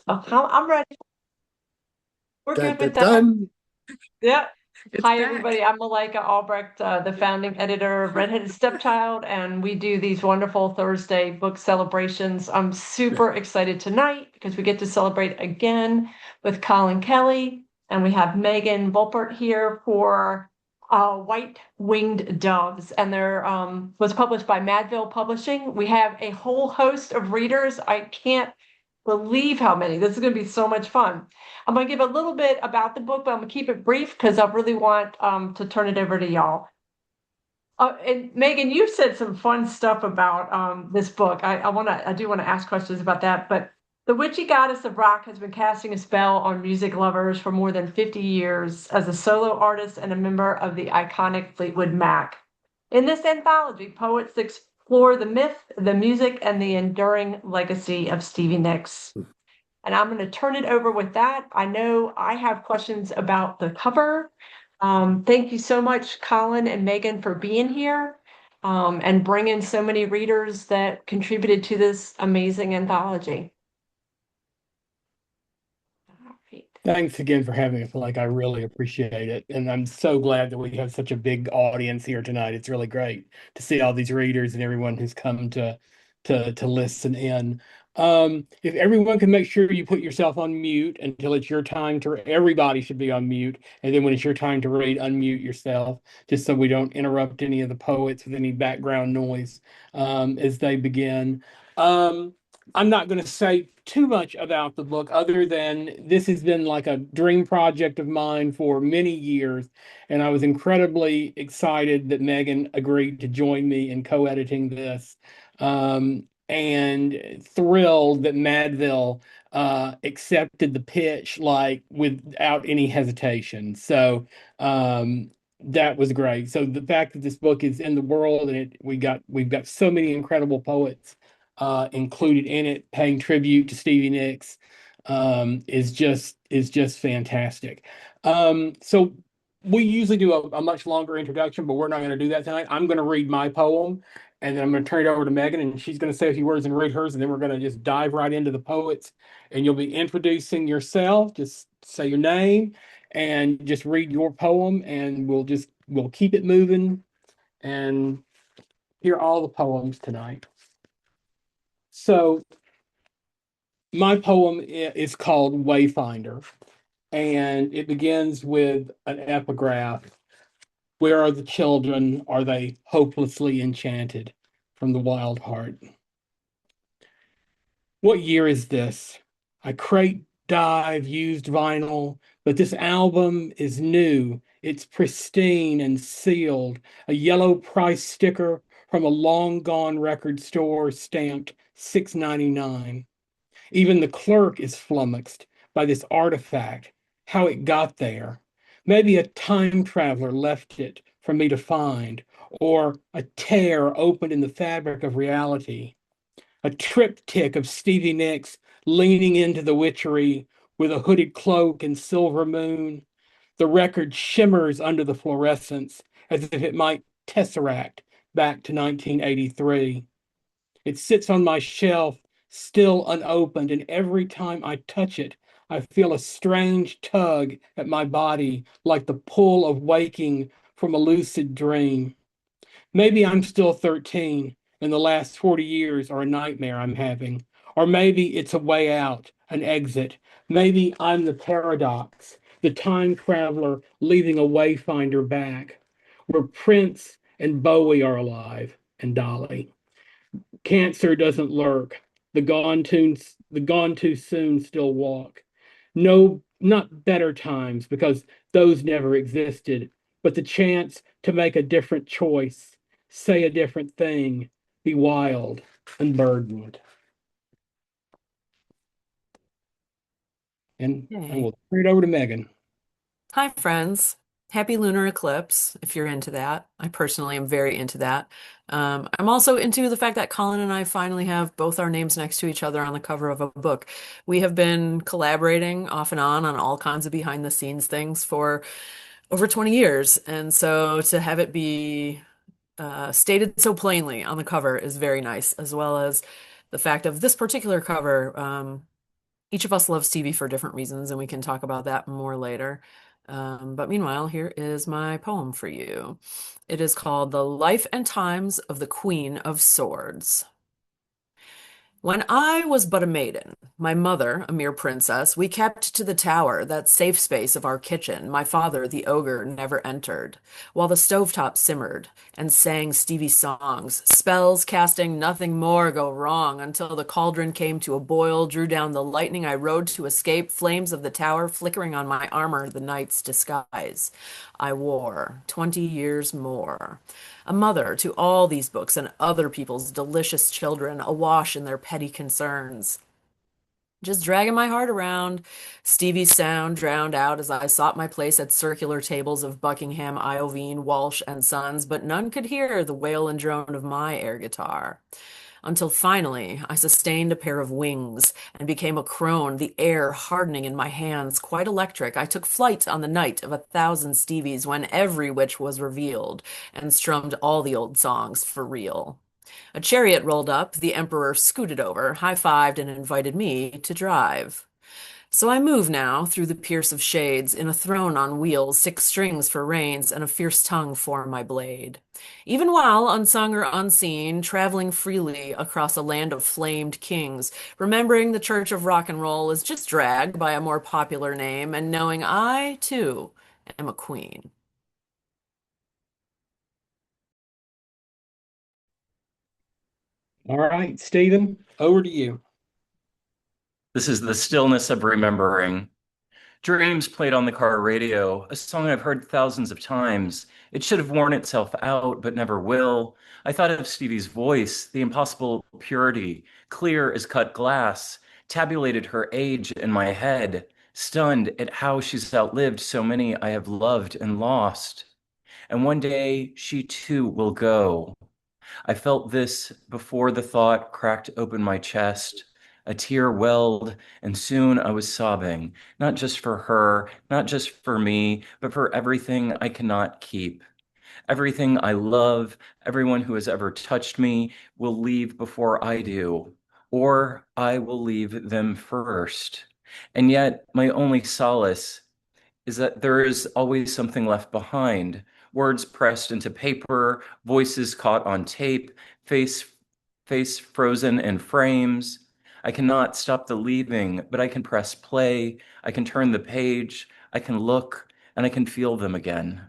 I'm ready. We're Dun, good dun, with that. dun. Yep. It's Hi, back. everybody. I'm Malika Albrecht, the founding editor of Redheaded Stepchild, and we do these wonderful Thursday book celebrations. I'm super excited tonight because we get to celebrate again with Colin Kelly, and we have Megan Volpert here for White Winged Doves, and they're was published by Madville Publishing. We have a whole host of readers. I can't believe how many. This is going to be so much fun. I'm going to give a little bit about the book, but I'm going to keep it brief because I really want to turn it over to y'all. And Megan, you've said some fun stuff about this book. I do want to ask questions about that. But the witchy goddess of rock has been casting a spell on music lovers for more than 50 years as a solo artist and a member of the iconic Fleetwood Mac. In this anthology, poets explore the myth, the music, and the enduring legacy of Stevie Nicks. And I'm going to turn it over with that. I know I have questions about the cover. Thank you so much, Colin and Megan, for being here and bringing so many readers that contributed to this amazing anthology. All right. Thanks again for having us. Like, I really appreciate it. And I'm so glad that we have such a big audience here tonight. It's really great to see all these readers and everyone who's come to listen in. If everyone can make sure you put yourself on mute until it's your time to, everybody should be on mute. And then when it's your time to read, unmute yourself, just so we don't interrupt any of the poets with any background noise as they begin. Um, I'm not going to say too much about the book other than this has been like a dream project of mine for many years. And I was incredibly excited that Megan agreed to join me in co-editing this. And thrilled that Madville accepted the pitch like without any hesitation. So that was great. So the fact that this book is in the world and we've got so many incredible poets included in it, paying tribute to Stevie Nicks, is just fantastic. So we usually do a much longer introduction, but we're not going to do that tonight. I'm going to read my poem, and then I'm going to turn it over to Megan, and she's going to say a few words and read hers, and then we're going to just dive right into the poets, and you'll be introducing yourself. Just say your name and just read your poem, and we'll keep it moving and hear all the poems tonight. So my poem is called Wayfinder, and it begins with an epigraph. Where are the children? Are they hopelessly enchanted? From the Wild Heart. What year is this? I crate dive used vinyl, but this album is new. It's pristine and sealed. A yellow price sticker from a long gone record store stamped $6.99. Even the clerk is flummoxed by this artifact, how it got there. Maybe a time traveler left it for me to find, or a tear opened in the fabric of reality. A triptych of Stevie Nicks leaning into the witchery with a hooded cloak and silver moon. The record shimmers under the fluorescence as if it might tesseract back to 1983. It sits on my shelf, still unopened, and every time I touch it, I feel a strange tug at my body, like the pull of waking from a lucid dream. Maybe I'm still 13, and the last 40 years are a nightmare I'm having. Or maybe it's a way out, an exit. Maybe I'm the paradox, the time traveler leaving a wayfinder back, where Prince and Bowie are alive, and Dolly. Cancer doesn't lurk. The gone too soon still walk. No, not better times, because those never existed, but the chance to make a different choice, say a different thing, be wild, unburdened. And I Yay. will turn it over to Megan. Hi, friends. Happy lunar eclipse, if you're into that. I personally am very into that. I'm also into the fact that Colin and I finally have both our names next to each other on the cover of a book. We have been collaborating off and on all kinds of behind the scenes things for over 20 years. And so to have it be stated so plainly on the cover is very nice, as well as the fact of this particular cover. Each of us loves Stevie for different reasons, and we can talk about that more later. But meanwhile, here is my poem for you. It is called The Life and Times of the Queen of Swords. When I was but a maiden, my mother, a mere princess, we kept to the tower, that safe space of our kitchen, my father, the ogre, never entered, while the stovetop simmered, and sang Stevie songs, spells casting nothing more go wrong, until the cauldron came to a boil, drew down the lightning I rode to escape, flames of the tower flickering on my armor, the knight's disguise I wore 20 years more. A mother to all these books and other people's delicious children, awash in their petty concerns. Just dragging my heart around, Stevie's sound drowned out as I sought my place at circular tables of Buckingham, Iovine, Walsh, and Sons, but none could hear the wail and drone of my air guitar. Until finally I sustained a pair of wings and became a crone, the air hardening in my hands, quite electric. I took flight on the night of 1,000 Stevies when every witch was revealed and strummed all the old songs for real. A chariot rolled up, the emperor scooted over, high-fived, and invited me to drive. So I move now through the pierce of shades, in a throne on wheels, 6 strings for reins, and a fierce tongue for my blade. Even while, unsung or unseen, traveling freely across a land of flamed kings, remembering the Church of Rock and Roll is just dragged by a more popular name, and knowing I, too, am a queen. All right, Stephen, over to you. This is The Stillness of Remembering. Dreams played on the car radio, a song I've heard thousands of times. It should have worn itself out, but never will. I thought of Stevie's voice, the impossible purity, clear as cut glass, tabulated her age in my head, stunned at how she's outlived so many I have loved and lost. And one day she too will go. I felt this before the thought cracked open my chest. A tear welled, and soon I was sobbing, not just for her, not just for me, but for everything I cannot keep. Everything I love, everyone who has ever touched me will leave before I do, or I will leave them first. And yet, my only solace is that there is always something left behind. Words pressed into paper, voices caught on tape, face frozen in frames. I cannot stop the leaving, but I can press play, I can turn the page, I can look, and I can feel them again.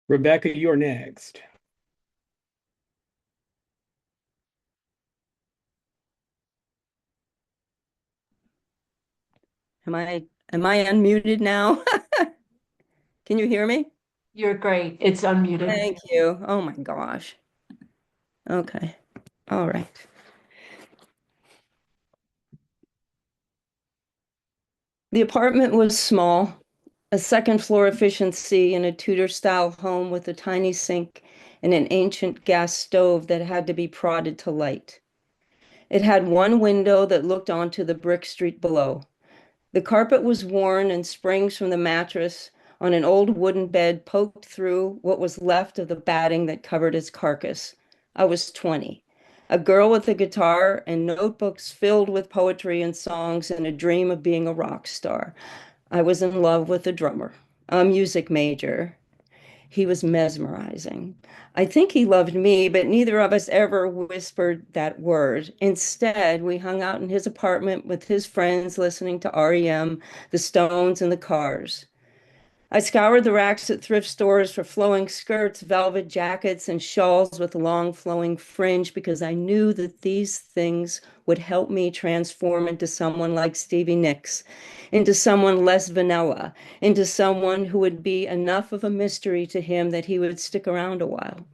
Rebecca, you're next. Am I unmuted now? Can you hear me? You're great. It's unmuted. Thank you. Oh my gosh. Okay. All right. The apartment was small, a second floor efficiency in a Tudor style home with a tiny sink and an ancient gas stove that had to be prodded to light. It had one window that looked onto the brick street below. The carpet was worn and springs from the mattress on an old wooden bed poked through what was left of the batting that covered its carcass. I was 20, a girl with a guitar and notebooks filled with poetry and songs and a dream of being a rock star. I was in love with a drummer, a music major. He was mesmerizing. I think he loved me, but neither of us ever whispered that word. Instead, we hung out in his apartment with his friends, listening to REM, the Stones, and the Cars. I scoured the racks at thrift stores for flowing skirts, velvet jackets, and shawls with long flowing fringe because I knew that these things would help me transform into someone like Stevie Nicks, into someone less vanilla, into someone who would be enough of a mystery to him that he would stick around a while.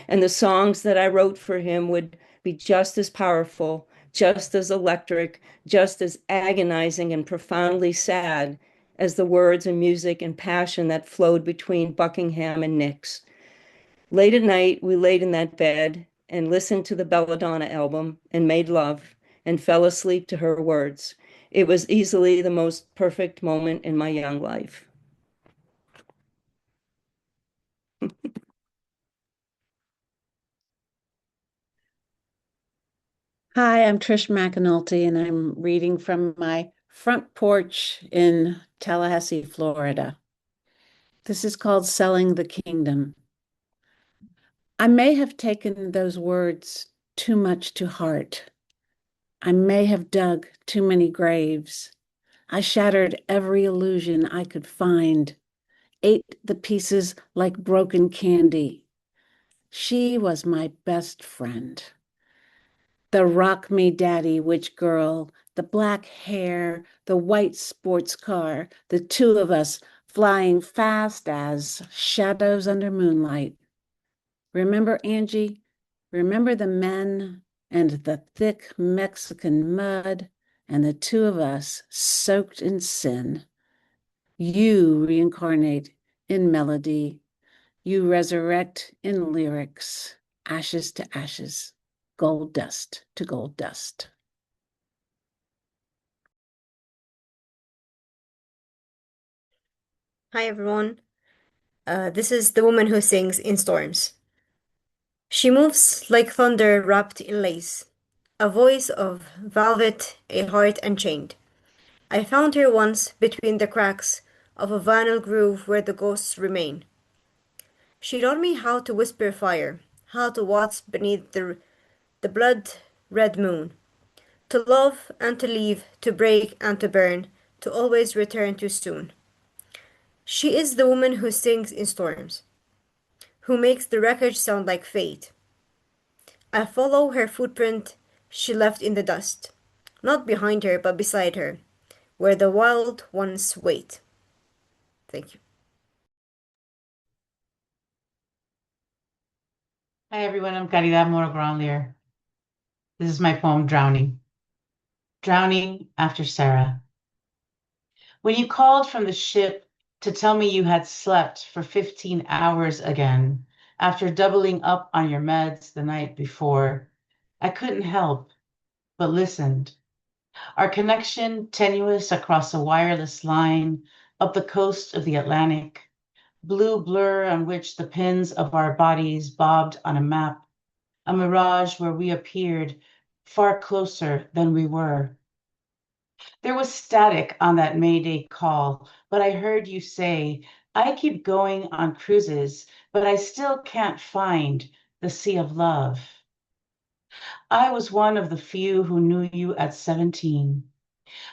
And the songs that I wrote for him would be just as powerful, just as electric, just as agonizing and profoundly sad as the words and music and passion that flowed between Buckingham and Nicks. Late at night, we laid in that bed and listened to the Belladonna album and made love and fell asleep to her words. It was easily the most perfect moment in my young life. Hi, I'm Trish McAnulty, and I'm reading from my front porch in Tallahassee, Florida. This is called Selling the Kingdom. I may have taken those words too much to heart. I may have dug too many graves. I shattered every illusion I could find, ate the pieces like broken candy. She was my best friend. The rock me daddy witch girl, the black hair, the white sports car, the two of us flying fast as shadows under moonlight. Remember, Angie? Remember the men and the thick Mexican mud and the two of us soaked in sin. You reincarnate in melody. You resurrect in lyrics, ashes to ashes, gold dust to gold dust. Hi everyone. This is the woman who sings in storms. She moves like thunder wrapped in lace, a voice of velvet, a heart unchained. I found her once between the cracks of a vinyl groove where the ghosts remain. She taught me how to whisper fire, how to watch beneath the blood-red moon, to love and to leave, to break and to burn, to always return too soon. She is the woman who sings in storms, who makes the wreckage sound like fate. I follow her footprint she left in the dust, not behind her but beside her, where the wild ones wait. Thank you. Hi everyone, I'm Caridad Moro Granlier. This is my poem, Drowning. Drowning after Sarah. When you called from the ship to tell me you had slept for 15 hours again after doubling up on your meds the night before, I couldn't help but listened. Our connection tenuous across a wireless line up the coast of the Atlantic, blue blur on which the pins of our bodies bobbed on a map, a mirage where we appeared far closer than we were. There was static on that Mayday call, but I heard you say, I keep going on cruises, but I still can't find the sea of love. I was one of the few who knew you at 17.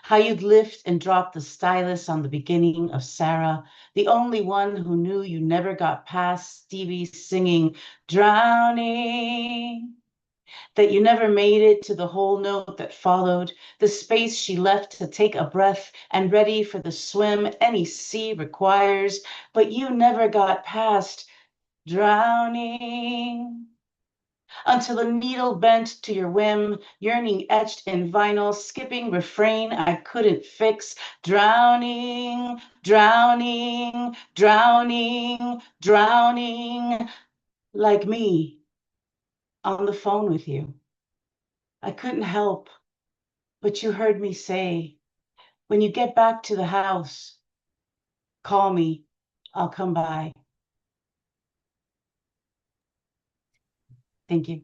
How you'd lift and drop the stylus on the beginning of Sarah, the only one who knew you never got past Stevie singing, drowning, that you never made it to the whole note that followed, the space she left to take a breath and ready for the swim any sea requires, but you never got past drowning. Until a needle bent to your whim, yearning etched in vinyl, skipping refrain I couldn't fix, drowning, drowning, drowning, drowning, like me on the phone with you. I couldn't help, but you heard me say, when you get back to the house, call me, I'll come by. Thank you.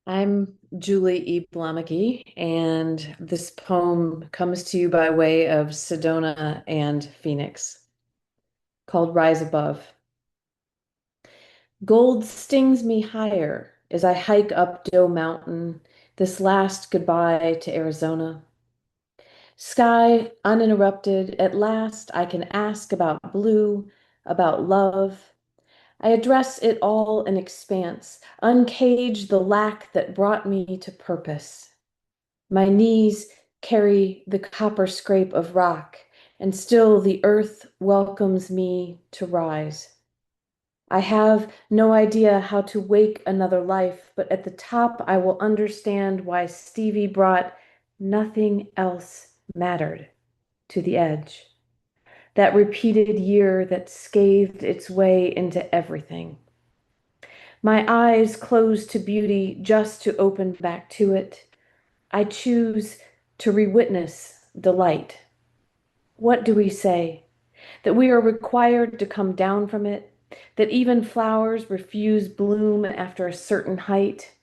I'm Julie E. Blomeke, and this poem comes to you by way of Sedona and Phoenix, called Rise Above. Gold stings me higher as I hike up Doe Mountain, this last goodbye to Arizona. Sky uninterrupted, at last I can ask about blue, about love. I address it all in expanse, uncage the lack that brought me to purpose. My knees carry the copper scrape of rock, and still the earth welcomes me to rise. I have no idea how to wake another life, but at the top I will understand why Stevie brought nothing else mattered to the edge. That repeated year that scathed its way into everything. My eyes close to beauty just to open back to it. I choose to rewitness delight. What do we say? That we are required to come down from it? That even flowers refuse bloom after a certain height?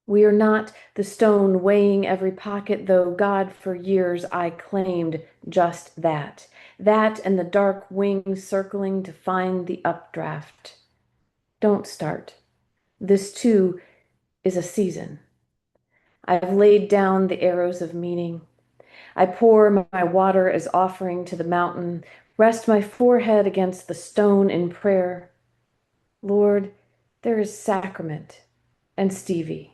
We are not the stone weighing every pocket, though God, for years I claimed just that. That and the dark wings circling to find the updraft. Don't start. This too is a season. I've laid down the arrows of meaning. I pour my water as offering to the mountain, rest my forehead against the stone in prayer. Lord, there is sacrament and Stevie.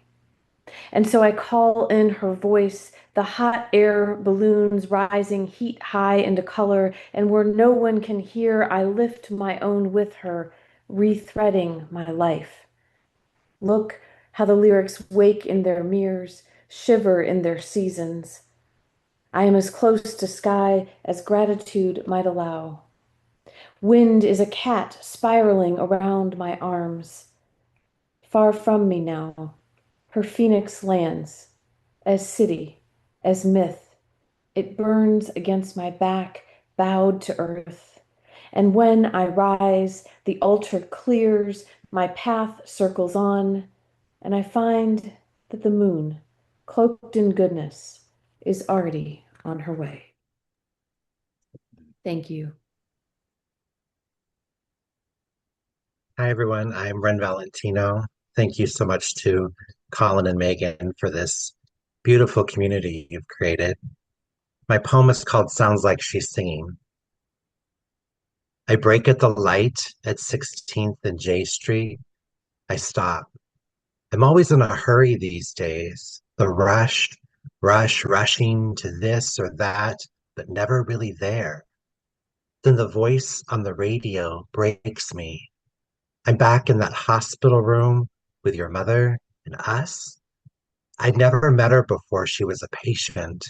And so I call in her voice, the hot air balloons rising heat high into color, and where no one can hear, I lift my own with her, rethreading my life. Look how the lyrics wake in their mirrors, shiver in their seasons. I am as close to sky as gratitude might allow. Wind is a cat spiraling around my arms. Far from me now, her phoenix lands, as city, as myth. It burns against my back, bowed to earth. And when I rise, the altar clears, my path circles on, and I find that the moon, cloaked in goodness, is already on her way. Thank you. Hi, everyone. I'm Ren Valentino. Thank you so much to Collin and Megan for this beautiful community you've created. My poem is called Sounds Like She's Singing. I break at the light at 16th and J Street. I stop. I'm always in a hurry these days. The rushing to this or that, but never really there. Then the voice on the radio breaks me. I'm back in that hospital room with your mother and us. I'd never met her before she was a patient.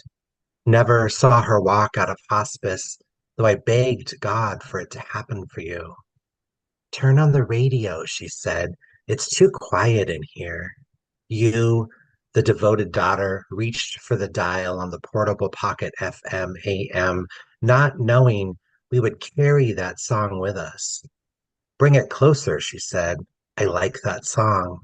Never saw her walk out of hospice, though I begged God for it to happen for you. Turn on the radio, she said. It's too quiet in here. You, the devoted daughter, reached for the dial on the portable pocket FM AM, not knowing we would carry that song with us. Bring it closer, she said. I like that song.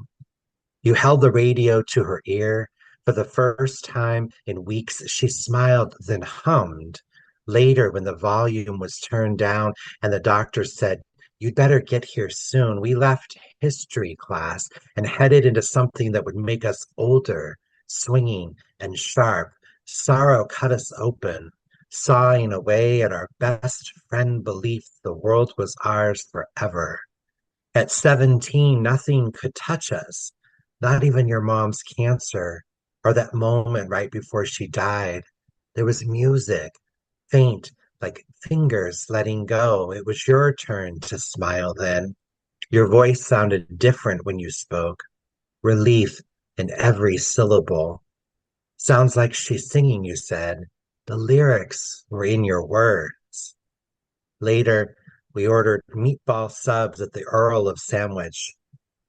You held the radio to her ear. For the first time in weeks, she smiled, then hummed. Later, when the volume was turned down and the doctor said, You'd better get here soon, we left history class and headed into something that would make us older, swinging and sharp. Sorrow cut us open, sawing away at our best friend belief the world was ours forever. At 17, nothing could touch us, not even your mom's cancer or that moment right before she died. There was music, faint, like fingers letting go. It was your turn to smile then. Your voice sounded different when you spoke, relief in every syllable. Sounds like she's singing, you said. The lyrics were in your words. Later, we ordered meatball subs at the Earl of Sandwich.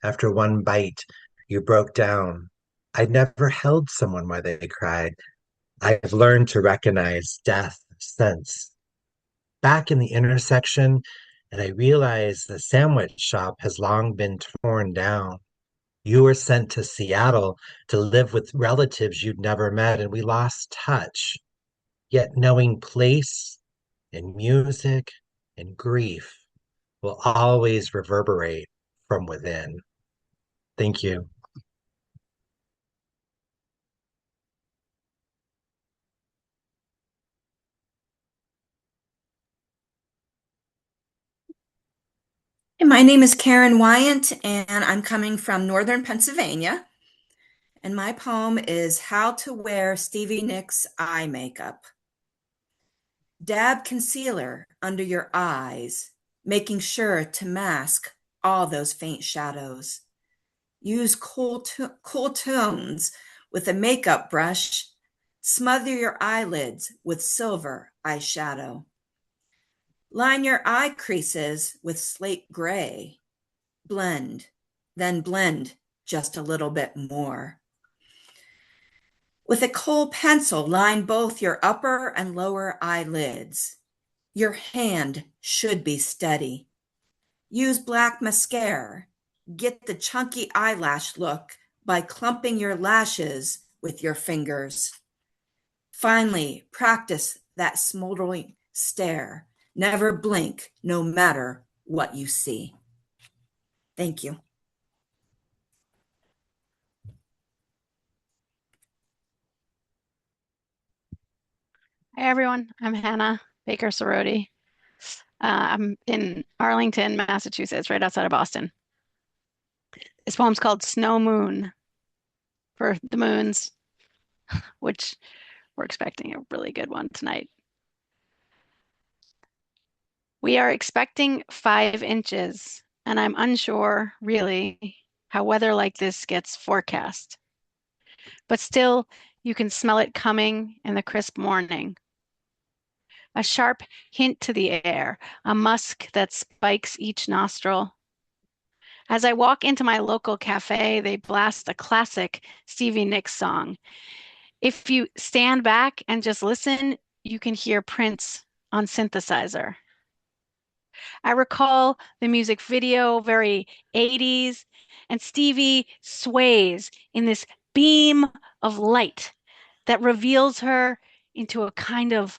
After one bite, you broke down. I'd never held someone while they cried. I've learned to recognize death since. Back in the intersection, and I realized the sandwich shop has long been torn down. You were sent to Seattle to live with relatives you'd never met, and we lost touch. Yet knowing place and music and grief will always reverberate from within. Thank you. My name is Karen Wyant, and I'm coming from Northern Pennsylvania. And my poem is How to Wear Stevie Nicks Eye Makeup. Dab concealer under your eyes, making sure to mask all those faint shadows. Use cool tones with a makeup brush. Smother your eyelids with silver eyeshadow. Line your eye creases with slate gray. Blend then blend just a little bit more. With a kohl pencil, line both your upper and lower eyelids. Your hand should be steady. Use black mascara. Get the chunky eyelash look by clumping your lashes with your fingers. Finally, practice that smoldering stare. Never blink, no matter what you see. Thank you. Hi, everyone. I'm Hannah Baker Soroti. I'm in Arlington, Massachusetts, right outside of Boston. This poem's called Snow Moon for the moons, which we're expecting a really good one tonight. We are expecting 5 inches, and I'm unsure, really, how weather like this gets forecast. But still, you can smell it coming in the crisp morning. A sharp hint to the air, a musk that spikes each nostril. As I walk into my local cafe, they blast a classic Stevie Nicks song. If you stand back and just listen, you can hear Prince on synthesizer. I recall the music video, very 80s, and Stevie sways in this beam of light that reveals her into a kind of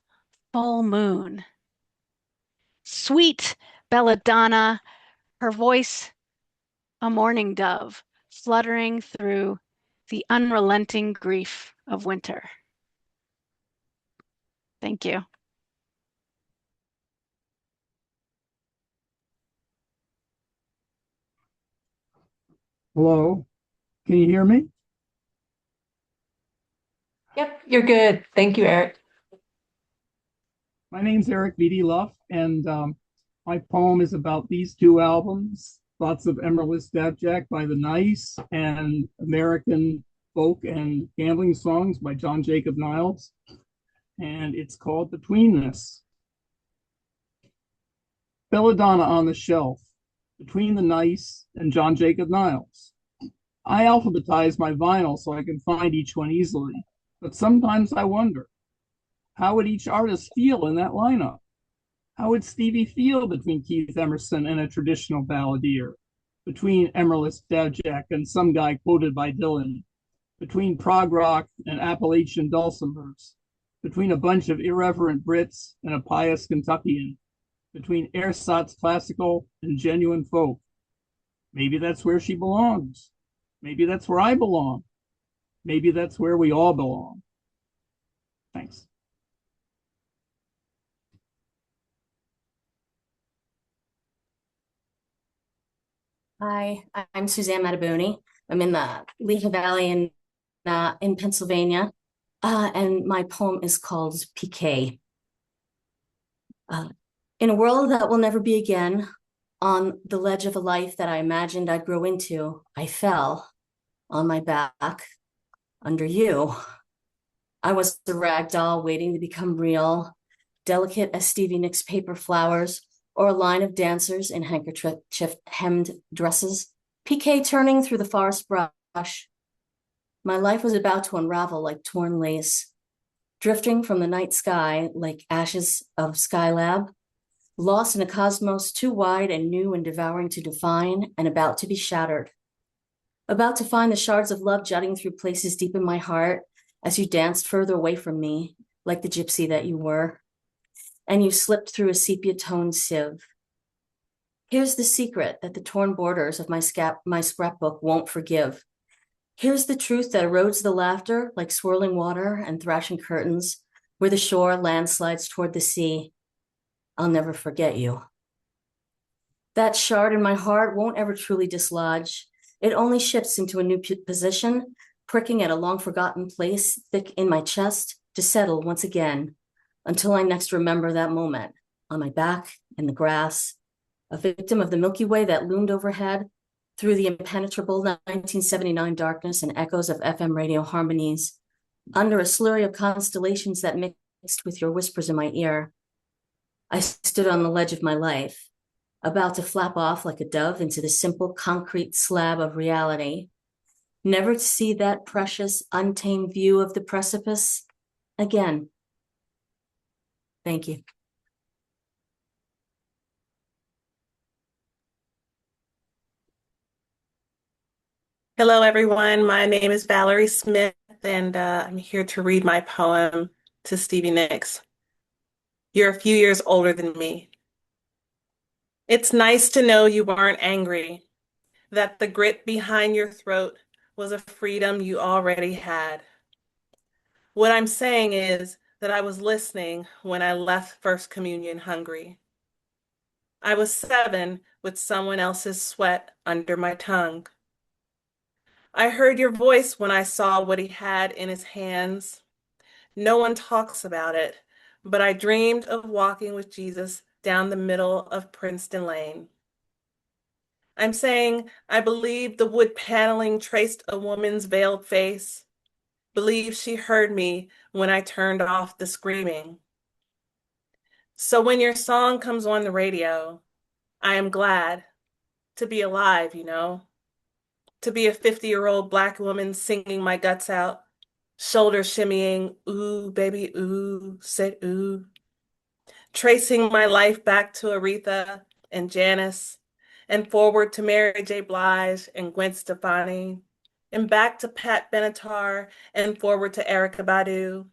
full moon. Sweet belladonna, her voice a morning dove fluttering through the unrelenting grief of winter. Thank you. Hello, can you hear me? Yep, you're good. Thank you, Eric. My name's Eric V.D. Luff, and my poem is about these 2 albums, Thoughts of Emerald Jack by the Nice and American Folk and Gambling Songs by John Jacob Niles, and it's called Between This. Belladonna on the shelf, between the Nice and John Jacob Niles. I alphabetize my vinyl so I can find each one easily, but sometimes I wonder, how would each artist feel in that lineup? How would Stevie feel between Keith Emerson and a traditional balladeer? Between Emerald Jack and some guy quoted by Dylan? Between prog rock and Appalachian dulcimers? Between a bunch of irreverent Brits and a pious Kentuckian? Between ersatz classical and genuine folk? Maybe that's where she belongs. Maybe that's where I belong. Maybe that's where we all belong. Thanks. Hi, I'm Suzanne Mataboni. I'm in the Lehigh Valley in Pennsylvania, and my poem is called Piquet. In a world that will never be again, on the ledge of a life that I imagined I'd grow into, I fell on my back under you. I was the rag doll waiting to become real, delicate as Stevie Nicks paper flowers, or a line of dancers in handkerchief-hemmed dresses, Piquet turning through the forest brush. My life was about to unravel like torn lace, drifting from the night sky like ashes of Skylab, lost in a cosmos too wide and new and devouring to define, and about to be shattered. About to find the shards of love jutting through places deep in my heart as you danced further away from me, like the gypsy that you were, and you slipped through a sepia-toned sieve. Here's the secret that the torn borders of my scrapbook won't forgive. Here's the truth that erodes the laughter like swirling water and thrashing curtains, where the shore landslides toward the sea. I'll never forget you. That shard in my heart won't ever truly dislodge. It only shifts into a new position, pricking at a long-forgotten place thick in my chest to settle once again, until I next remember that moment, on my back, in the grass, a victim of the Milky Way that loomed overhead through the impenetrable 1979 darkness and echoes of FM radio harmonies, under a slurry of constellations that mixed with your whispers in my ear. I stood on the ledge of my life, about to flap off like a dove into the simple concrete slab of reality, never to see that precious, untamed view of the precipice again. Thank you. Hello, everyone. My name is Valerie Smith, and I'm here to read my poem to Stevie Nicks. You're a few years older than me. It's nice to know you weren't angry, that the grit behind your throat was a freedom you already had. What I'm saying is that I was listening when I left First Communion hungry. I was 7 with someone else's sweat under my tongue. I heard your voice when I saw what he had in his hands. No one talks about it, but I dreamed of walking with Jesus down the middle of Princeton Lane. I'm saying I believe the wood paneling traced a woman's veiled face, believe she heard me when I turned off the screaming. So when your song comes on the radio, I am glad to be alive, to be a 50-year-old Black woman singing my guts out, shoulder shimmying, ooh, baby, ooh, said ooh. Tracing my life back to Aretha and Janice, and forward to Mary J. Blige and Gwen Stefani, and back to Pat Benatar, and forward to Erykah Badu,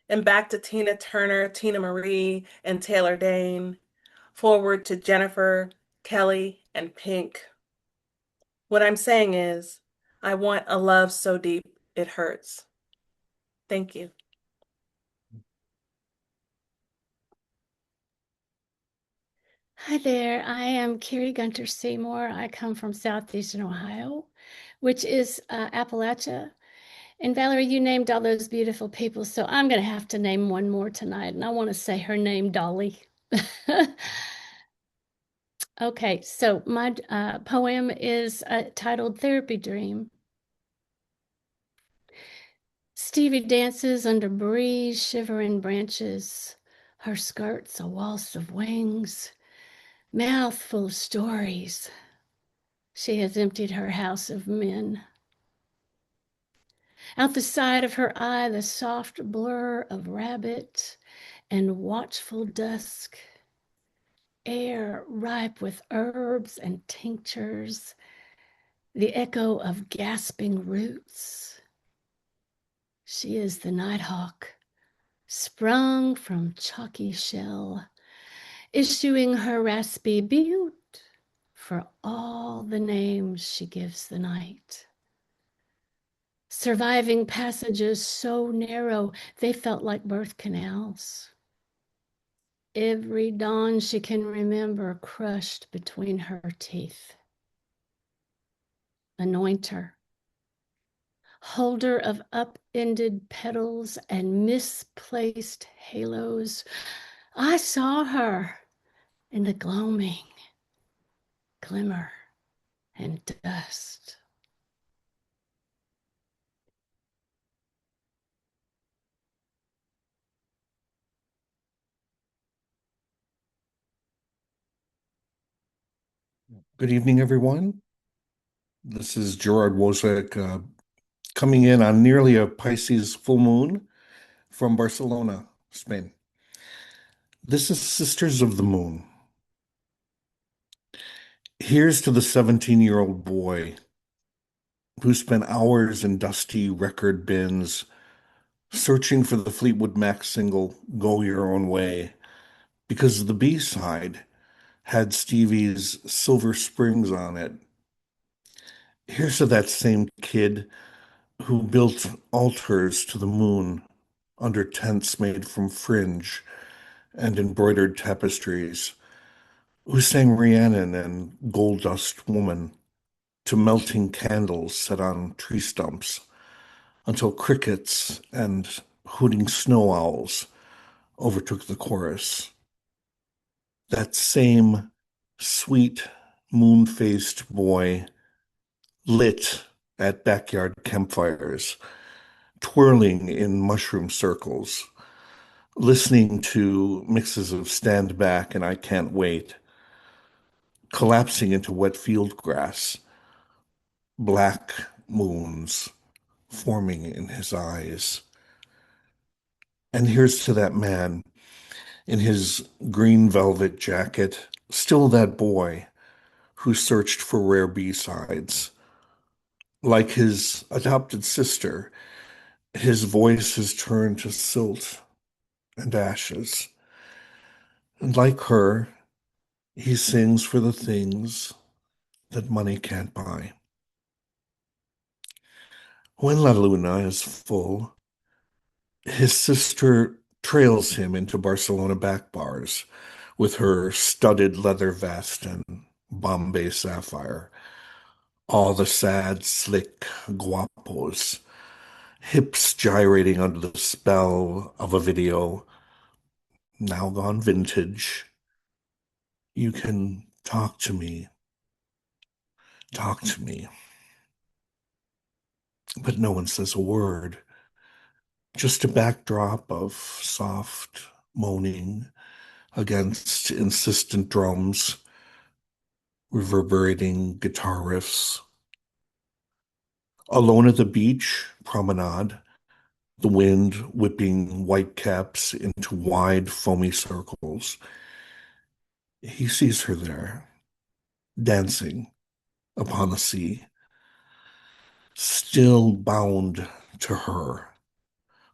and back to Tina Turner, Tina Marie, and Taylor Dane, forward to Jennifer, Kelly, and Pink. What I'm saying is, I want a love so deep it hurts. Thank you. Hi there, I am Carrie Gunter Seymour. I come from southeastern Ohio, which is Appalachia. And Valerie, you named all those beautiful people, so I'm going to have to name one more tonight, and I want to say her name, Dolly. Okay, so my poem is titled Therapy Dream. Stevie dances under breeze, shivering branches, her skirts a waltz of wings, mouth full of stories. She has emptied her house of men. Out the side of her eye, the soft blur of rabbit and watchful dusk, air ripe with herbs and tinctures, the echo of gasping roots. She is the nighthawk, sprung from chalky shell, issuing her raspy butte for all the names she gives the night. Surviving passages so narrow they felt like birth canals. Every dawn she can remember crushed between her teeth. Anointer, holder of upended petals and misplaced halos, I saw her in the gloaming, glimmer, and dust. Good evening, everyone. This is Gerard Wozek coming in on nearly a Pisces full moon from Barcelona, Spain. This is Sisters of the Moon. Here's to the 17-year-old boy who spent hours in dusty record bins searching for the Fleetwood Mac single Go Your Own Way because the B-side had Stevie's Silver Springs on it. Here's to that same kid who built altars to the moon under tents made from fringe and embroidered tapestries, who sang Rhiannon and Gold Dust Woman to melting candles set on tree stumps until crickets and hooting snow owls overtook the chorus. That same sweet, moon-faced boy lit at backyard campfires, twirling in mushroom circles, listening to mixes of Stand Back and I Can't Wait, collapsing into wet field grass, black moons forming in his eyes. And here's to that man in his green velvet jacket, still that boy who searched for rare B-sides. Like his adopted sister, his voice has turned to silt and ashes. And like her, he sings for the things that money can't buy. When La Luna is full, his sister trails him into Barcelona back bars with her studded leather vest and Bombay sapphire. All the sad, slick guapos, hips gyrating under the spell of a video now gone vintage. You can talk to me. Talk to me. But no one says a word. Just a backdrop of soft moaning against insistent drums, reverberating guitar riffs. Alone at the beach, promenade, the wind whipping whitecaps into wide, foamy circles. He sees her there, dancing upon the sea, still bound to her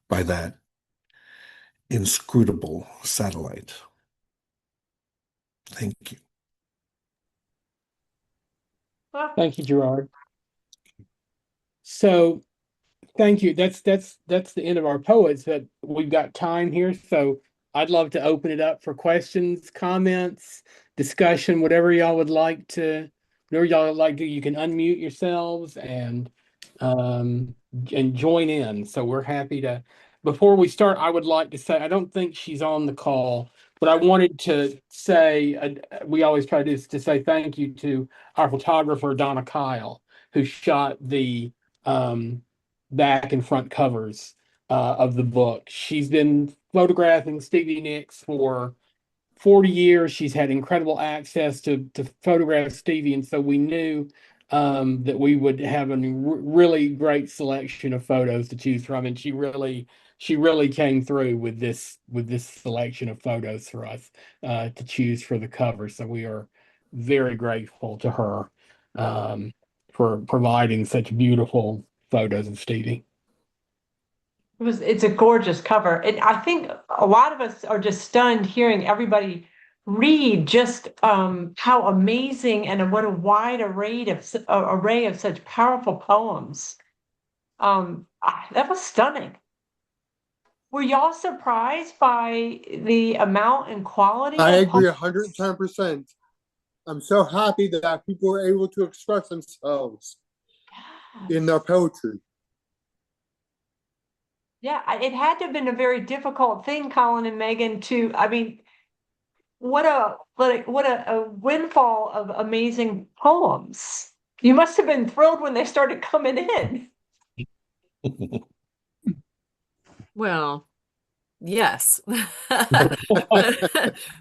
by that inscrutable satellite. Thank you. Thank you, Gerard. So thank you. That's the end of our poets, but we've got time here, so I'd love to open it up for questions, comments, discussion, whatever y'all would like to. You can unmute yourselves and join in. So we're happy to. Before we start, I would like to say I don't think she's on the call, but I wanted to say we always try to do this, to say thank you to our photographer Donna Kyle, who shot the back and front covers of the book. She's been photographing Stevie Nicks for 40 years. She's had incredible access to photograph Stevie, and so we knew that we would have a really great selection of photos to choose from, and she really came through with this selection of photos for us to choose for the cover. So we are very grateful to her for providing such beautiful photos of Stevie. It's a gorgeous cover. And I think a lot of us are just stunned hearing everybody read just how amazing and what a wide array of such powerful poems. That was stunning. Were y'all surprised by the amount and quality? I agree 110%. I'm so happy that people were able to express themselves in their poetry. Yeah, it had to have been a very difficult thing, Collin and Megan, what a windfall of amazing poems. You must have been thrilled when they started coming in. Well, yes.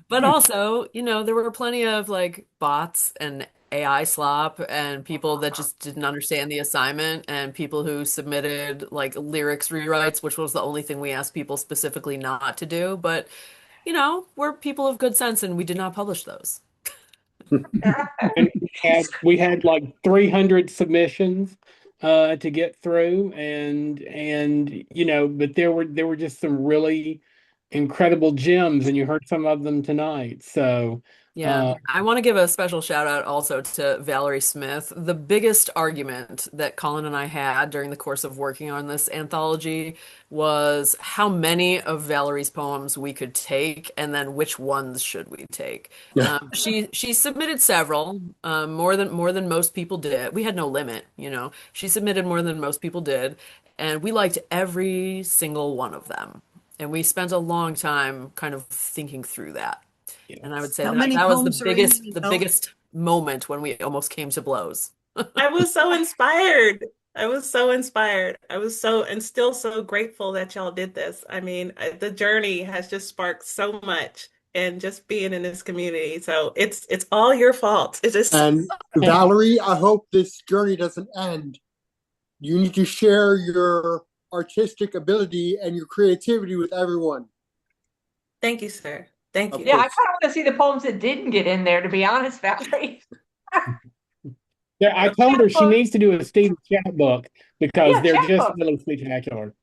But also, there were plenty of like bots and AI slop and people that just didn't understand the assignment and people who submitted like lyrics rewrites, which was the only thing we asked people specifically not to do. But, we're people of good sense and we did not publish those. And we had like 300 submissions to get through, but there were just some really incredible gems, and you heard some of them tonight. So yeah, I want to give a special shout out also to Valerie Smith. The biggest argument that Collin and I had during the course of working on this anthology was how many of Valerie's poems we could take and then which ones should we take. She submitted several, more than most people did. We had no limit, She submitted more than most people did, and we liked every single one of them. And we spent a long time kind of thinking through that. And I would say that was the biggest moment when we almost came to blows. I was so inspired. I was still so grateful that y'all did this. I mean, the journey has just sparked so much and just being in this community. So it's all your fault. It just And Valerie, I hope this journey doesn't end. You need to share your artistic ability and your creativity with everyone. Thank you, sir. Thank you. Yeah, I kind of want to see the poems that didn't get in there, to be honest, Valerie. Yeah, I told her she needs to do a Stevie chapbook because Yeah, they're just chapbook. really spectacular.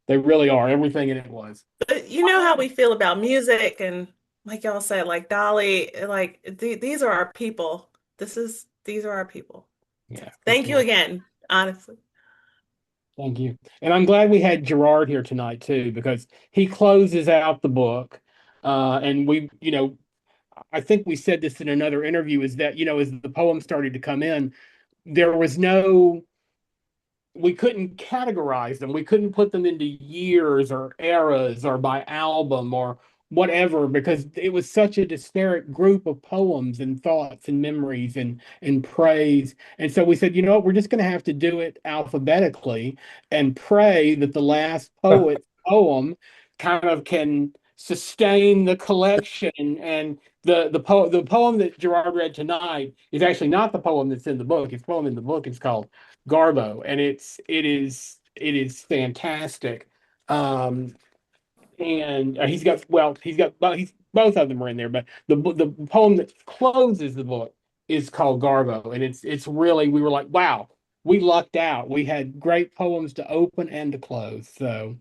They really are. Everything in it was. But you know how we feel about music, and like y'all said, like Dolly, like these are our people. These are our people. Yeah. Thank you again, honestly. Thank you. And I'm glad we had Gerard here tonight too, because he closes out the book. And we, I think we said this in another interview, is that, as the poem started to come in, there was we couldn't categorize them. We couldn't put them into years or eras or by album or whatever, because it was such a disparate group of poems and thoughts and memories and praise. And so we said, you know what, we're just going to have to do it alphabetically and pray that the last poet's poem kind of can sustain the collection. And the poem that Gerard read tonight is actually not the poem that's in the book. His poem in the book is called Garbo, and it is fantastic. And he's got both of them are in there, but the poem that closes the book is called Garbo, and it's really, we were like, wow, we lucked out. We had great poems to open and to close. So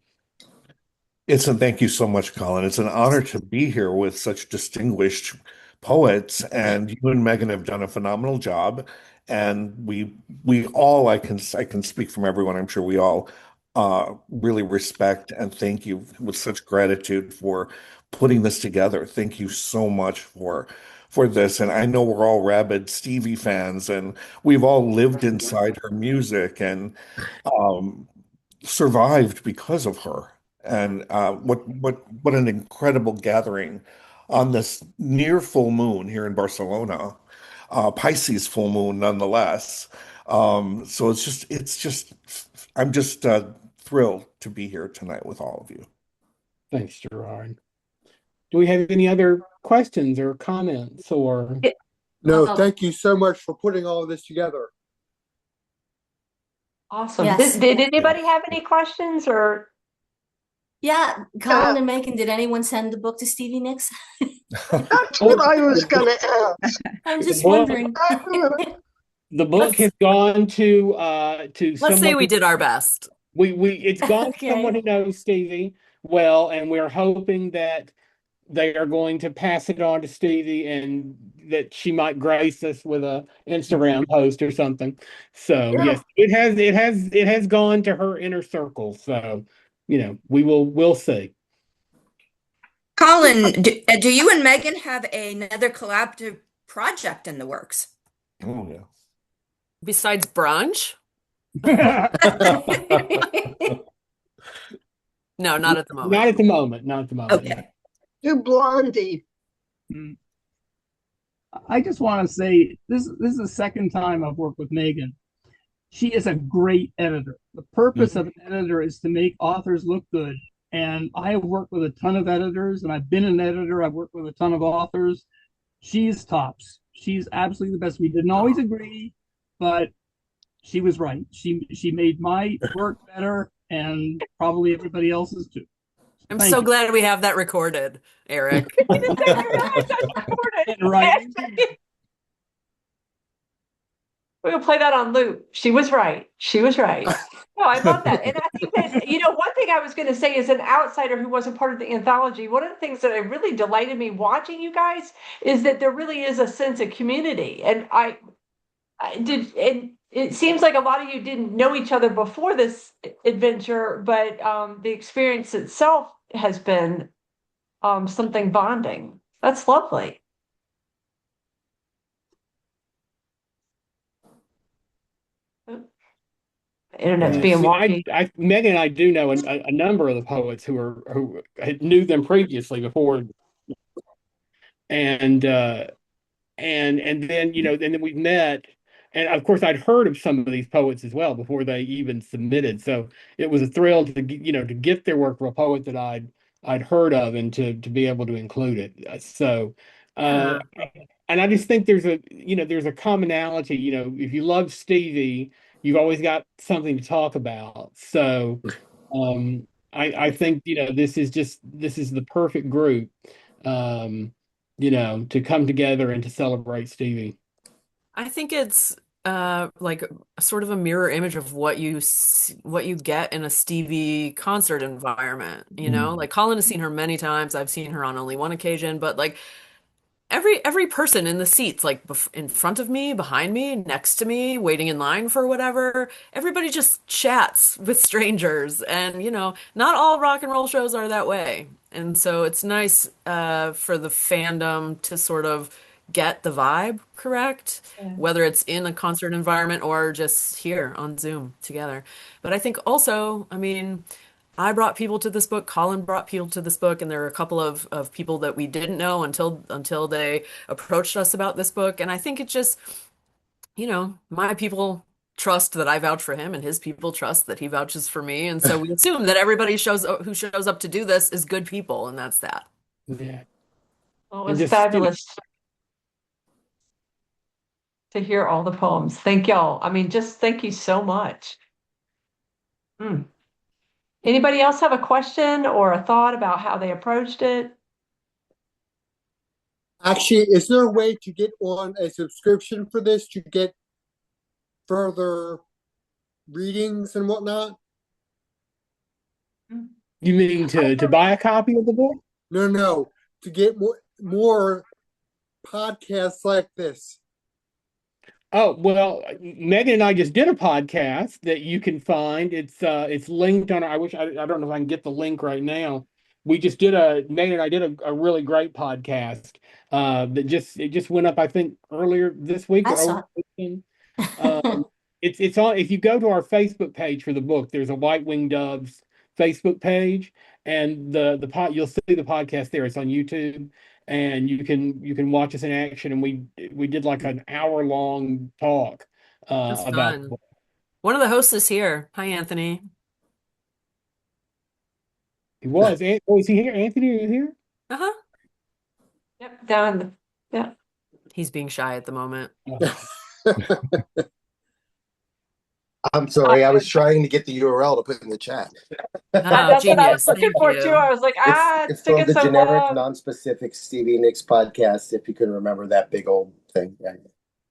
Thank you so much, Collin. It's an honor to be here with such distinguished poets, and you and Megan have done a phenomenal job. And we all, I can speak from everyone. I'm sure we all really respect and thank you with such gratitude for putting this together. Thank you so much for this. And I know we're all rabid Stevie fans, and we've all lived inside her music and um, survived because of her. And what an incredible gathering on this near full moon here in Barcelona, Pisces full moon nonetheless. So it's just I'm just thrilled to be here tonight with all of you. thanks, Gerard. Do we have any other questions or comments or? No, thank you so much for putting all of this together. Awesome. Yes. Did anybody have any questions or? Yeah, Collin and Megan, did anyone send the book to Stevie Nicks? That's what I was going to ask. I'm just wondering. The book has gone to Let's say we did our best. It's gone Okay. to someone who knows Stevie well, and we're hoping that they are going to pass it on to Stevie and that she might grace us with a Instagram post or something. So yes, it has gone to her inner circle. So, we'll see. Collin, do you and Megan have another collaborative project in the works? Oh yeah. Besides brunch? No, not at the moment. Not at the moment. Not at the moment. Okay. To Blondie. I just want to say this is the second time I've worked with Megan. She is a great editor. The purpose of an editor is to make authors look good. And I have worked with a ton of editors, and I've been an editor. I've worked with a ton of authors. She's tops. She's absolutely the best. We didn't always agree, but she was right. She made my work better, and probably everybody else's too. I'm so glad we have that recorded, Eric. Right. We're gonna play that on loop. She was right. She was right. No, I love that. And I think that, one thing I was going to say as an outsider who wasn't part of the anthology, one of the things that really delighted me watching you guys is that there really is a sense of community. And I did, and it seems like a lot of you didn't know each other before this adventure, but the experience itself has been something bonding. That's lovely. Internet's being wonky. Megan and I do know a number of the poets who knew them previously before, and then and then we've met, and of course I'd heard of some of these poets as well before they even submitted. So it was a thrill to get their work from a poet that I'd I'd heard of, and to be able to include it. So, Yeah. and I just think there's a commonality. If you love Stevie, you've always got something to talk about. So, I think this is the perfect group, to come together and to celebrate Stevie. I think it's like sort of a mirror image of what you get in a Stevie concert environment, Like Colin has seen her many times. I've seen her on only one occasion, but like every person in the seats, like in front of me, behind me, next to me, waiting in line for whatever, everybody just chats with strangers. And, not all rock and roll shows are that way. And so it's nice for the fandom to sort of get the vibe correct, whether it's in a concert environment or just here on Zoom together. But I think also, I mean, I brought people to this book. Colin brought people to this book, and there were a couple of people that we didn't know until they approached us about this book. And I think it just, my people trust that I vouch for him, and his people trust that he vouches for me. And so we assume that everybody who shows up to do this is good people, and that's that. Yeah. Well, it was fabulous to hear all the poems. Thank y'all. I mean, just thank you so much. Anybody else have a question or a thought about how they approached it? Actually, is there a way to get on a subscription for this to get further readings and whatnot? You mean to buy a copy of the book? No, to get more podcasts like this. Oh, well, Megan and I just did a podcast that you can find. It's linked on. I don't know if I can get the link right now. Megan and I did a really great podcast that just went up, I think, earlier this week I or saw over the weekend. It's on. If you go to our Facebook page for the book, there's a White Winged Doves Facebook page, and you'll see the podcast there. It's on YouTube, and you can watch us in action. And we did like an hour-long talk That's about the fun. book. One of the hosts is here. Hi, Anthony. He was. Is he here? Anthony, are you here? Uh-huh. Yep, down. Yeah. He's being shy at the moment. I'm sorry, I was trying to get the URL to put in the chat. That's what I was Genius. looking Thank for you. too. I was like, It's taking called the so generic, long. non-specific Stevie Nicks podcast, if you can remember that big old thing.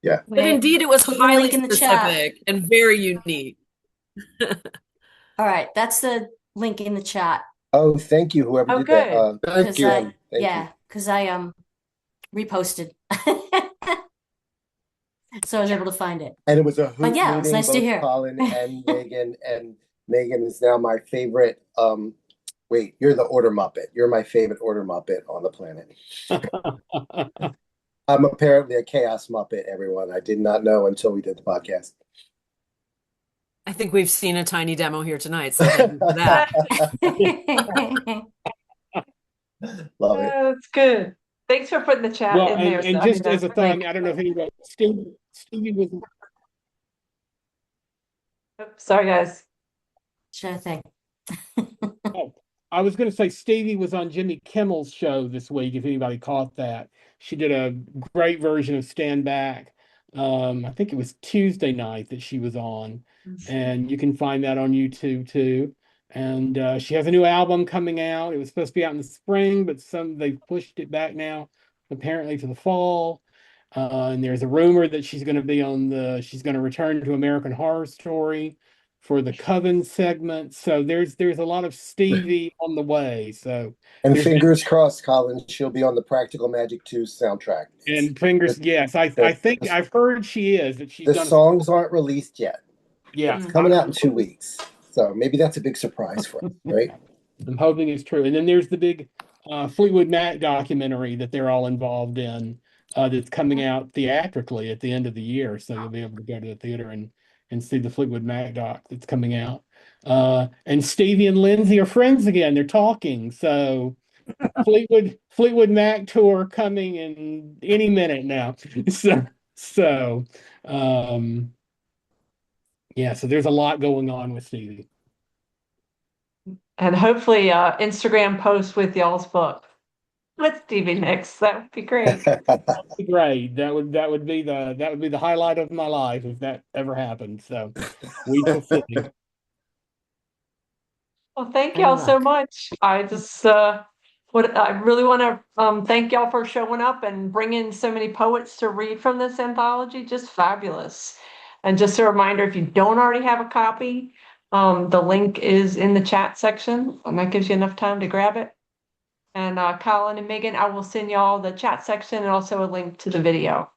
Yeah. But indeed, it was Put the highly link in the chat. specific and very unique. All right, that's the link in the chat. Oh, thank you, whoever did that. Thank you. Thank you. Because I reposted. So I was able to find it. And it was a hoot But yeah, it was meeting, nice to both hear. Collin and Megan, and Megan is now my favorite. Wait, you're the Order Muppet. You're my favorite Order Muppet on the planet. I'm apparently a Chaos Muppet, everyone. I did not know until we did the podcast. I think we've seen a tiny demo here tonight, so thank you for that. Love it. That's good. Thanks for putting the chat Well, in there. and So, just as a thought, I don't know if anybody, Stevie was. Sorry, guys. Sure thing. Oh, I was going to say Stevie was on Jimmy Kimmel's show this week, if anybody caught that. She did a great version of Stand Back. I think it was Tuesday night that she was on, and you can find that on YouTube too. And she has a new album coming out. It was supposed to be out in the spring, but they've pushed it back now, apparently to the fall. And there's a rumor that she's going to return to American Horror Story for the Coven segment. So there's a lot of Stevie on the way. So And fingers crossed, Collin, she'll be on the Practical Magic 2 soundtrack. And fingers, yes, I think I've heard she is that she's The done. songs aren't released yet. Yeah, It's coming out in 2 weeks. So maybe that's a big surprise for us, right? I'm hoping it's true. And then there's the big Fleetwood Mac documentary that they're all involved in that's coming out theatrically at the end of the year. So you'll be able to go to the theater and see the Fleetwood Mac doc that's coming out. And Stevie and Lindsay are friends again. They're talking. So Fleetwood Mac tour coming in any minute now. So yeah, so there's a lot going on with Stevie. And hopefully Instagram post with y'all's book with Stevie Nicks. That would be great. Great. That would be the highlight of my life if that ever happened. So we shall see. Well, thank y'all so much. I just I really want to thank y'all for showing up and bringing so many poets to read from this anthology. Just fabulous. And just a reminder, if you don't already have a copy, the link is in the chat section, and that gives you enough time to grab it. And Collin and Megan, I will send y'all the chat section and also a link to the video.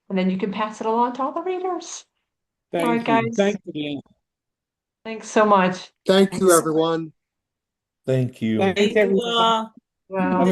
And then you can pass it along to all the readers. Thank all right, you. guys. Thanks again. Thanks so much. Thank you, everyone. Thank you. Thanks, everyone. Wow.